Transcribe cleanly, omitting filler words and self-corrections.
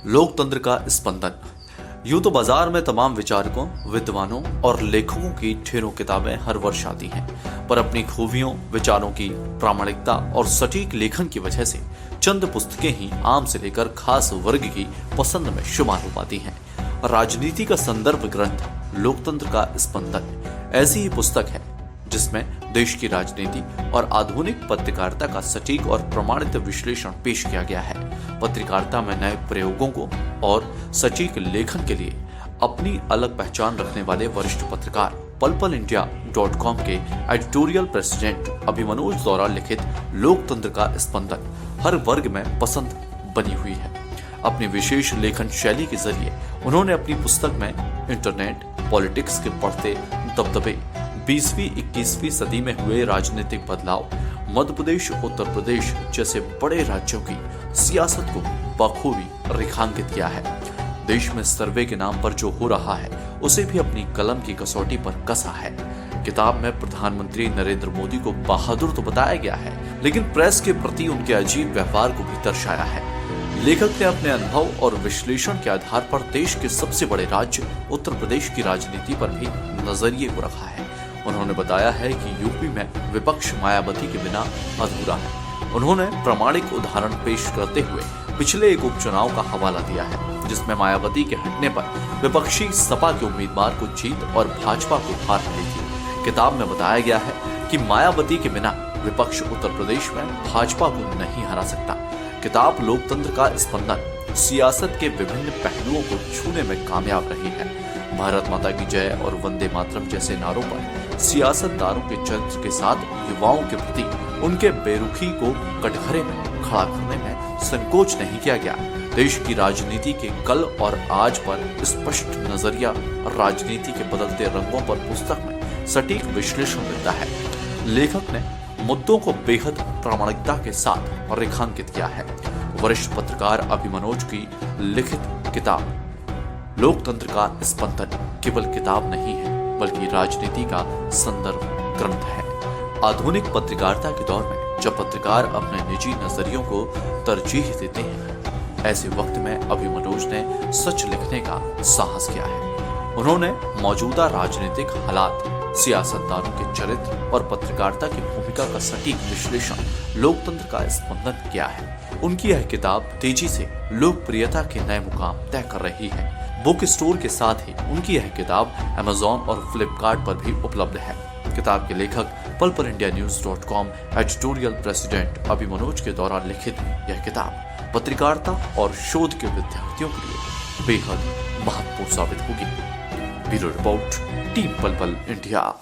लोकतंत्र का स्पंदन। यूं तो बाजार में तमाम विचारकों, विद्वानों और लेखकों की ढेरों किताबें हर वर्ष आती हैं, पर अपनी खूबियों, विचारों की प्रामाणिकता और सटीक लेखन की वजह से चंद पुस्तकें ही आम से लेकर खास वर्ग की पसंद में शुमार हो पाती हैं। राजनीति का संदर्भ ग्रंथ लोकतंत्र का स्पंदन ऐसी ही पुस्तक है जिसमें देश की राजनीति और आधुनिक पत्रकारिता का सटीक और प्रमाणित विश्लेषण पेश किया गया है। पत्रकारिता में नए प्रयोगों को और सटीक लेखन के लिए अपनी अलग पहचान रखने वाले वरिष्ठ पत्रकार पलपलइंडिया.com के एडिटोरियल प्रेसिडेंट अभिमनोज द्वारा लिखित लोकतंत्र का स्पंदन हर वर्ग में पसंद बनी हुई है। अपनी विशेष लेखन शैली के जरिए उन्होंने अपनी पुस्तक में इंटरनेट, पॉलिटिक्स के बढ़ते दबदबे, 20वीं-21वीं सदी में हुए राजनीतिक बदलाव, मध्य प्रदेश, उत्तर प्रदेश जैसे बड़े राज्यों की सियासत को बखूबी रेखांकित किया है। देश में सर्वे के नाम पर जो हो रहा है उसे भी अपनी कलम की कसौटी पर कसा है। किताब में प्रधानमंत्री नरेंद्र मोदी को बहादुर तो बताया गया है, लेकिन प्रेस के प्रति उनके अजीब व्यवहार को भी दर्शाया है। लेखक ने अपने अनुभव और विश्लेषण के आधार पर देश के सबसे बड़े राज्य उत्तर प्रदेश की राजनीति पर भी नजरिए को रखा है। उन्होंने बताया है कि यूपी में विपक्ष मायावती के बिना अधूरा है। उन्होंने प्रामाणिक उदाहरण पेश करते हुए पिछले एक उपचुनाव का हवाला दिया है, जिसमें मायावती के हटने पर विपक्षी सपा के उम्मीदवार को जीत और भाजपा को हार मिली थी। किताब में बताया गया है कि मायावती के बिना विपक्ष उत्तर प्रदेश में भाजपा को नहीं हरा सकता। किताब लोकतंत्र का स्पंदन सियासत के विभिन्न पहलुओं को छूने में कामयाब रही है। भारत माता की जय और वंदे मातरम जैसे नारों पर सियासतदारों के चरित्र के साथ युवाओं के प्रति उनके बेरुखी को कटघरे में खड़ा करने में संकोच नहीं किया गया। देश की राजनीति के कल और आज पर स्पष्ट नजरिया राजनीति के बदलते रंगों पर पुस्तक में सटीक विश्लेषण मिलता है। लेखक ने मुद्दों को बेहद प्रामाणिकता के साथ रेखांकित किया है। वरिष्ठ पत्रकार अभिमनोज की लिखित किताब लोकतंत्र का स्पंदन केवल किताब नहीं है, बल्कि राजनीति का संदर्भ ग्रंथ है। आधुनिक पत्रकारिता के दौर में जब पत्रकार अपने निजी नजरियों को तरजीह देते हैं, ऐसे वक्त में अभिमनोज ने सच लिखने का साहस किया है। उन्होंने मौजूदा राजनीतिक हालात, सियासतदानों के चरित्र और पत्रकारिता की भूमिका का सटीक विश्लेषण लोकतंत्र का स्पंदन किया है। उनकी यह किताब तेजी से लोकप्रियता के नए मुकाम तय कर रही है। बुक स्टोर के साथ ही उनकी यह किताब अमेज़न और फ्लिपकार्ट पर भी उपलब्ध है। किताब के लेखक पलपलइंडियान्यूज.com एडिटोरियल प्रेसिडेंट अभिमनोज के द्वारा लिखित यह किताब पत्रकारिता और शोध के विद्यार्थियों के लिए बेहद महत्वपूर्ण साबित होगी। ब्यूरो रिपोर्ट, टीम पलपल इंडिया।